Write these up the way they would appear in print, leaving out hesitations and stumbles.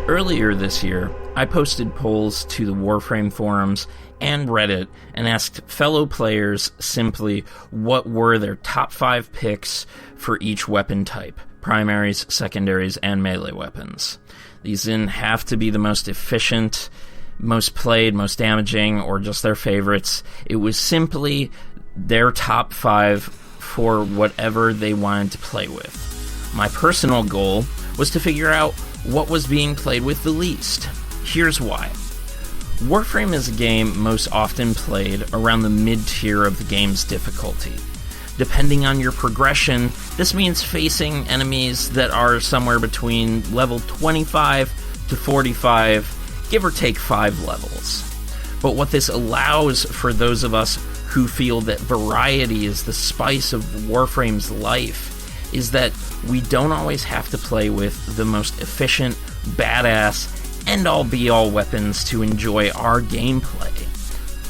Earlier this year, I posted polls to the Warframe forums and Reddit and asked fellow players simply what were their top 5 picks for each weapon type: primaries, secondaries, and melee weapons. These didn't have to be the most efficient, most played, most damaging, or just their favorites. It was simply their top 5 for whatever they wanted to play with. My personal goal was to figure out what was being played with the least. Here's why. Warframe is a game most often played around the mid-tier of the game's difficulty. Depending on your progression, this means facing enemies that are somewhere between level 25 to 45, give or take 5 levels. But what this allows for those of us who feel that variety is the spice of Warframe's life is that we don't always have to play with the most efficient, badass, end-all be-all weapons to enjoy our gameplay.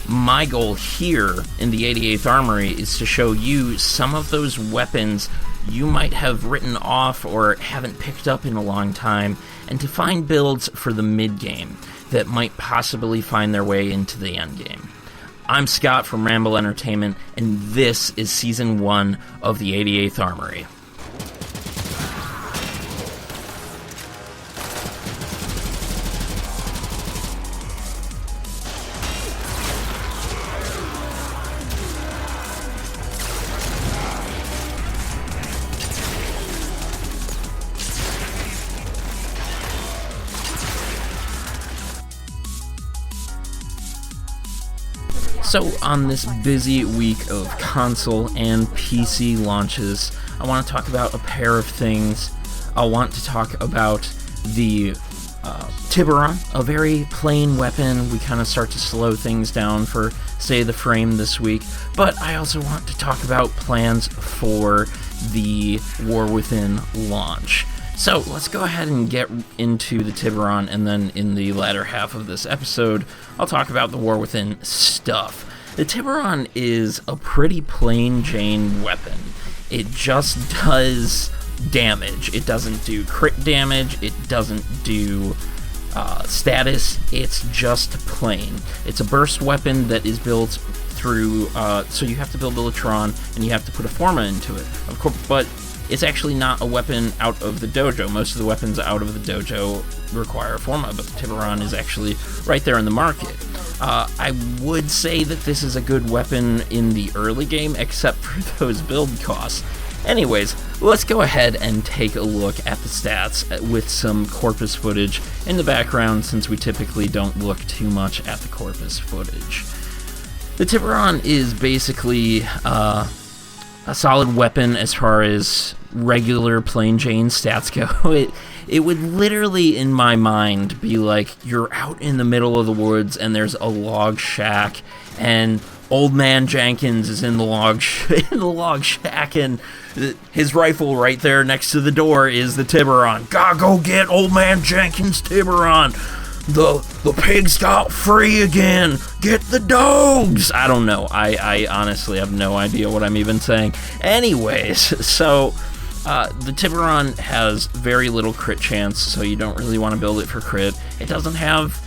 My goal here in the 88th Armory is to show you some of those weapons you might have written off or haven't picked up in a long time, and to find builds for the mid-game that might possibly find their way into the endgame. I'm Scott from Ramble Entertainment, and this is Season 1 of the 88th Armory. So, on this busy week of console and PC launches, I want to talk about a pair of things. I want to talk about the Tiberon, a very plain weapon. We kind of start to slow things down for, say, the frame this week. But I also want to talk about plans for the War Within launch. So, let's go ahead and get into the Tiberon, and then in the latter half of this episode, I'll talk about the War Within stuff. The Tiberon is a pretty plain Jane weapon. It just does damage. It doesn't do crit damage, it doesn't do status, it's just plain. It's a burst weapon that is built through, so you have to build a Latron, and you have to put a Forma into it, of course, but it's actually not a weapon out of the dojo. Most of the weapons out of the dojo require a Forma, but the Tiberon is actually right there in the market. I would say that this is a good weapon in the early game, except for those build costs. Anyways, let's go ahead and take a look at the stats with some Corpus footage in the background, since we typically don't look too much at the Corpus footage. The Tiberon is basically a solid weapon as far as regular plain Jane stats go. It would literally, in my mind, be like you're out in the middle of the woods and there's a log shack, and old man Jenkins is in the log shack, and his rifle right there next to the door is the Tiberon. Gotta go get old man Jenkins' Tiberon. The pigs got free again. Get the dogs. I don't know. I honestly have no idea what I'm even saying. Anyways, so the Tiberon has very little crit chance, so you don't really want to build it for crit. It doesn't have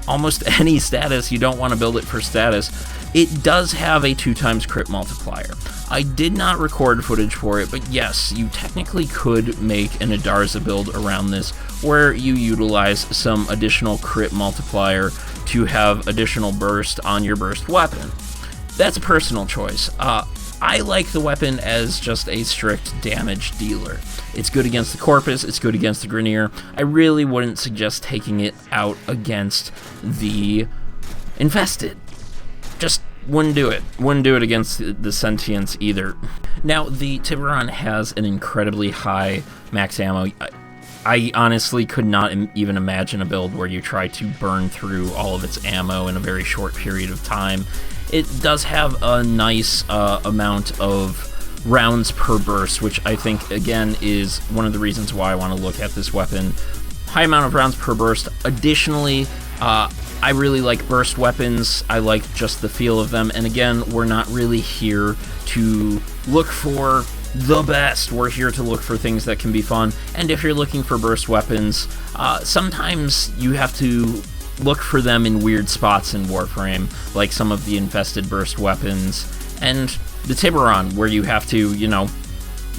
almost any status. You don't want to build it for status. It does have a 2x crit multiplier. I did not record footage for it, but yes, you technically could make an Adarza build around this, where you utilize some additional crit multiplier to have additional burst on your burst weapon. That's a personal choice. I like the weapon as just a strict damage dealer. It's good against the Corpus, it's good against the Grineer. I really wouldn't suggest taking it out against the Infested. Just wouldn't do it. Wouldn't do it against the Sentients either. Now, the Tiberon has an incredibly high max ammo. I honestly could not even imagine a build where you try to burn through all of its ammo in a very short period of time. It does have a nice amount of rounds per burst, which I think, again, is one of the reasons why I want to look at this weapon. High amount of rounds per burst. Additionally, I really like burst weapons. I like just the feel of them. And again, we're not really here to look for the best. We're here to look for things that can be fun, and if you're looking for burst weapons, sometimes you have to look for them in weird spots in Warframe, like some of the infested burst weapons, and the Tiberon, where you have to,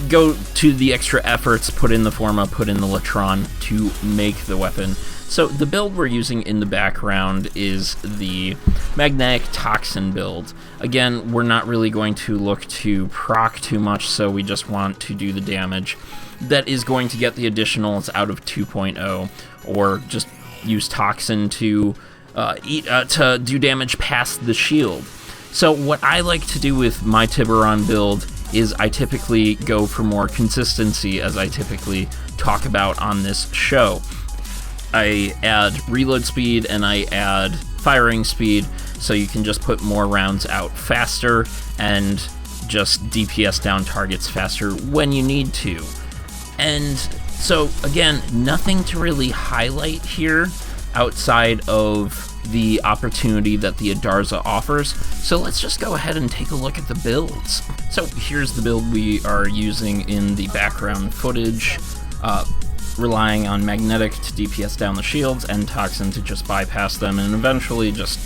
go to the extra efforts, put in the Forma, put in the Latron to make the weapon. So the build we're using in the background is the Magnetic Toxin build. Again, we're not really going to look to proc too much, so we just want to do the damage. That is going to get the additionals out of 2.0, or just use Toxin to do damage past the shield. So what I like to do with my Tiberon build is I typically go for more consistency, as I typically talk about on this show. I add reload speed and I add firing speed, so you can just put more rounds out faster and just DPS down targets faster when you need to. And so again, nothing to really highlight here outside of the opportunity that the Adarza offers. So let's just go ahead and take a look at the builds. So here's the build we are using in the background footage, relying on Magnetic to DPS down the shields and Toxin to just bypass them and eventually just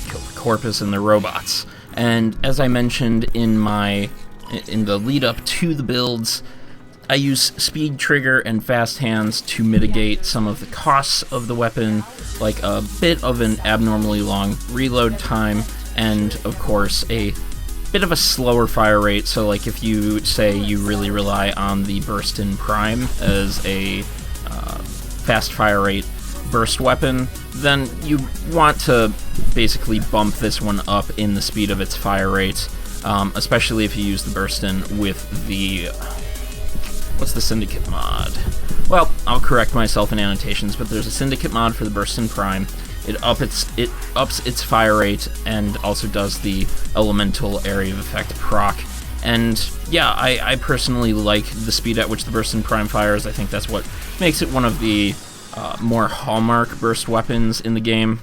kill the Corpus and the robots. And as I mentioned in the lead up to the builds, I use Speed Trigger and Fast Hands to mitigate some of the costs of the weapon, like a bit of an abnormally long reload time, and of course a bit of a slower fire rate. So like if you say you really rely on the Burst in Prime as a fast fire rate burst weapon, then you want to basically bump this one up in the speed of its fire rate, especially if you use the Burst in with the... what's the Syndicate mod? Well, I'll correct myself in annotations, but there's a Syndicate mod for the Burst in Prime. It ups its fire rate and also does the Elemental Area of Effect proc. And yeah, I personally like the speed at which the Burst in Prime fires. I think that's what makes it one of the more hallmark burst weapons in the game.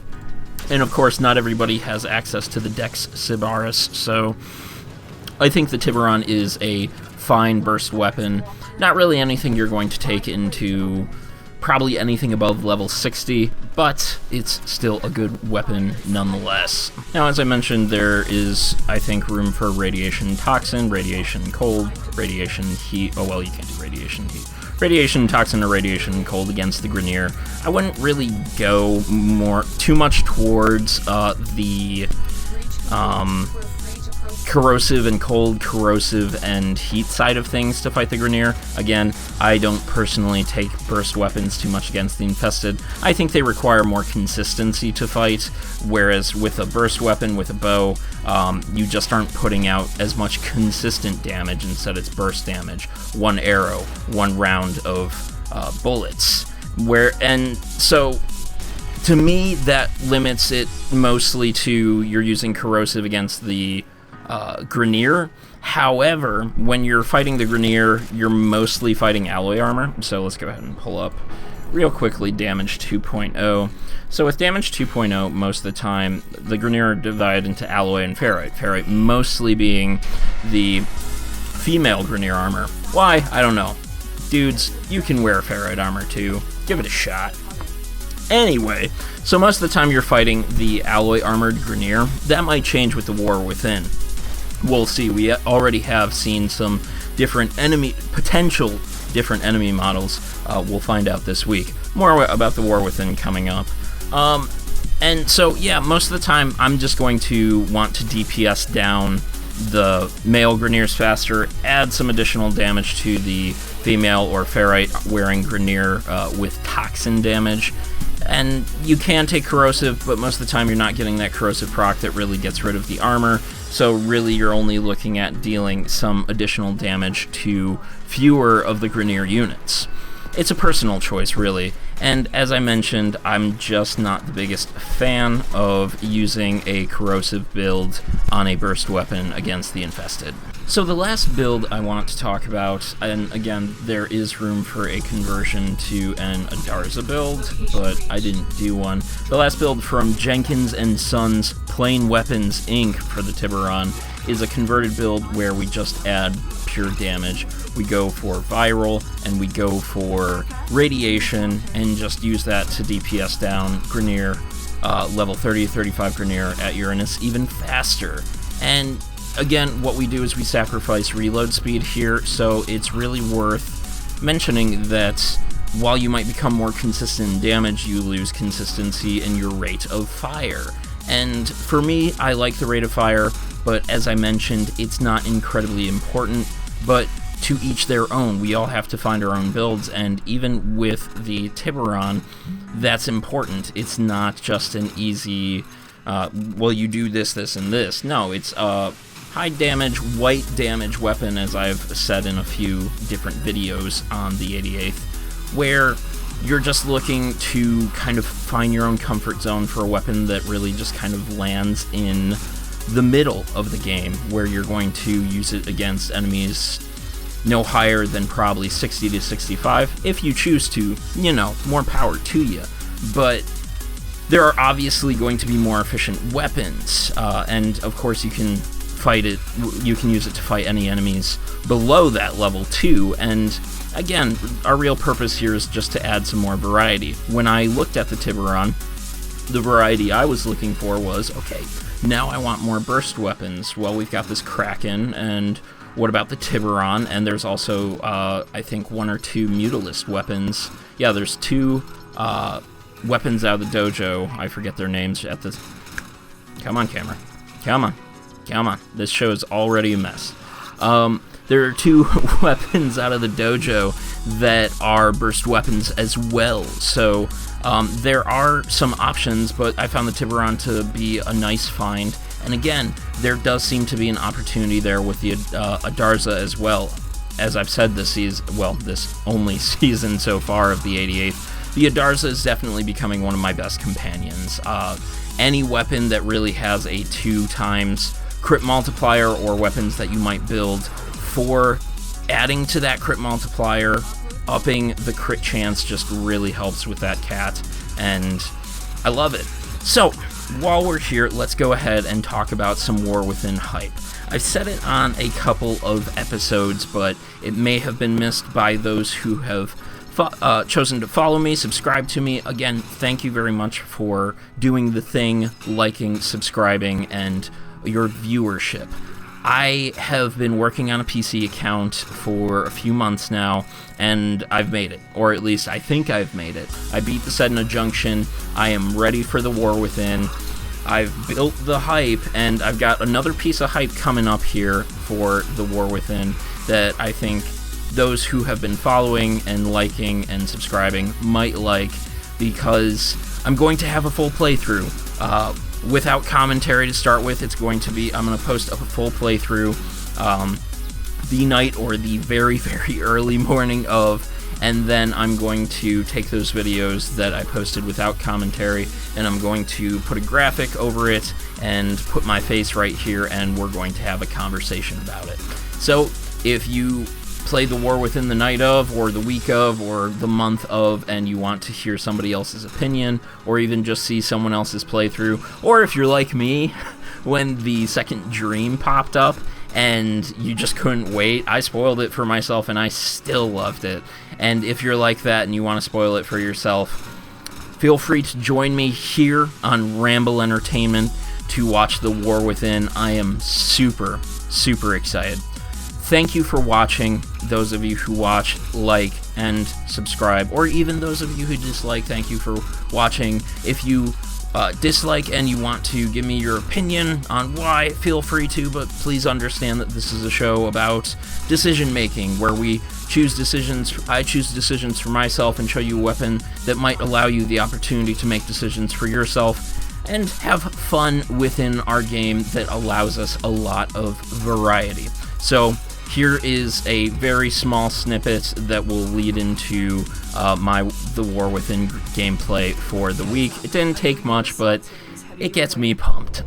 And of course, not everybody has access to the Dex Sibaris, so I think the Tiberon is a fine burst weapon. Not really anything you're going to take into probably anything above level 60, but it's still a good weapon nonetheless. Now, as I mentioned, there is, I think, room for Radiation Toxin, Radiation Cold, Radiation Heat. Oh, well, you can't do Radiation Heat. Radiation Toxin or Radiation Cold against the Grineer. I wouldn't really go too much towards the corrosive and cold, corrosive and heat side of things to fight the Grineer. Again, I don't personally take burst weapons too much against the infested. I think they require more consistency to fight, whereas with a burst weapon, with a bow, you just aren't putting out as much consistent damage. Instead, it's burst damage. One arrow, one round of bullets. And so to me, that limits it mostly to you're using corrosive against the Grineer. However, when you're fighting the Grineer, you're mostly fighting alloy armor. So let's go ahead and pull up real quickly damage 2.0. So with damage 2.0, most of the time, the Grineer are divided into alloy and ferrite. Ferrite mostly being the female Grineer armor. Why? I don't know. Dudes, you can wear ferrite armor too. Give it a shot. Anyway, so most of the time you're fighting the alloy armored Grineer. That might change with the War Within. We'll see. We already have seen some potential different enemy models. We'll find out this week. More about the War Within coming up. And so, yeah, most of the time I'm just going to want to DPS down the male Grineers faster, add some additional damage to the female or ferrite wearing Grineer with toxin damage. And you can take corrosive, but most of the time you're not getting that corrosive proc that really gets rid of the armor. So really you're only looking at dealing some additional damage to fewer of the Grineer units. It's a personal choice, really. And as I mentioned, I'm just not the biggest fan of using a corrosive build on a burst weapon against the infested. So the last build I want to talk about, and again, there is room for a conversion to an Adarza build, but I didn't do one. The last build from Jenkins and Sons Plain Weapons Inc. for the Tiberon is a converted build where we just add pure damage. We go for viral, and we go for radiation, and just use that to DPS down Grineer, level 30-35 Grineer at Uranus even faster. And again, what we do is we sacrifice reload speed here, so it's really worth mentioning that while you might become more consistent in damage, you lose consistency in your rate of fire. And for me, I like the rate of fire, but as I mentioned, it's not incredibly important, but to each their own. We all have to find our own builds, and even with the Tiberon, that's important. It's not just an easy, well, you do this, this, and this. No, it's a high damage, white damage weapon, as I've said in a few different videos on the 88th, where you're just looking to kind of find your own comfort zone for a weapon that really just kind of lands in the middle of the game, where you're going to use it against enemies no higher than probably 60 to 65. If you choose to, you know, more power to you. But there are obviously going to be more efficient weapons, and of course you can fight it, you can use it to fight any enemies below that level too, and again, our real purpose here is just to add some more variety. When I looked at the Tiberon, the variety I was looking for was, okay, now I want more burst weapons. Well, we've got this Kraken, and what about the Tiberon? And there's also, I think, 1 or 2 Mutalist weapons. Yeah, there's 2 weapons out of the dojo. I forget their names at the... Come on, camera. Come on. Come on. This show is already a mess. There are 2 weapons out of the dojo that are burst weapons as well. So there are some options, but I found the Tiberon to be a nice find. And again, there does seem to be an opportunity there with the Adarza as well. As I've said this only season so far of the 88th, the Adarza is definitely becoming one of my best companions. Any weapon that really has a 2 times crit multiplier, or weapons that you might build for adding to that crit multiplier, upping the crit chance, just really helps with that cat, and I love it. So, while we're here, let's go ahead and talk about some War Within hype. I've said it on a couple of episodes, but it may have been missed by those who have chosen to follow me, subscribe to me. Again, thank you very much for doing the thing, liking, subscribing, and your viewership. I have been working on a PC account for a few months now, and I've made it, or at least I think I've made it. I beat the Sedna Junction, I am ready for the War Within, I've built the hype, and I've got another piece of hype coming up here for the War Within that I think those who have been following and liking and subscribing might like, because I'm going to have a full playthrough. Without commentary to start with, I'm going to post a full playthrough the night or the very, very early morning of, and then I'm going to take those videos that I posted without commentary, and I'm going to put a graphic over it and put my face right here, and we're going to have a conversation about it. So if you play the War Within the night of, or the week of, or the month of, and you want to hear somebody else's opinion, or even just see someone else's playthrough, or if you're like me, when the second Dream popped up, and you just couldn't wait, I spoiled it for myself, and I still loved it. And if you're like that, and you want to spoil it for yourself, feel free to join me here on Ramble Entertainment to watch the War Within. I am super, super excited. Thank you for watching, those of you who watch, like, and subscribe, or even those of you who dislike, thank you for watching. If you dislike and you want to give me your opinion on why, feel free to, but please understand that this is a show about decision making, where we choose decisions. I choose decisions for myself and show you a weapon that might allow you the opportunity to make decisions for yourself, and have fun within our game that allows us a lot of variety. So here is a very small snippet that will lead into the War Within gameplay for the week. It didn't take much, but it gets me pumped.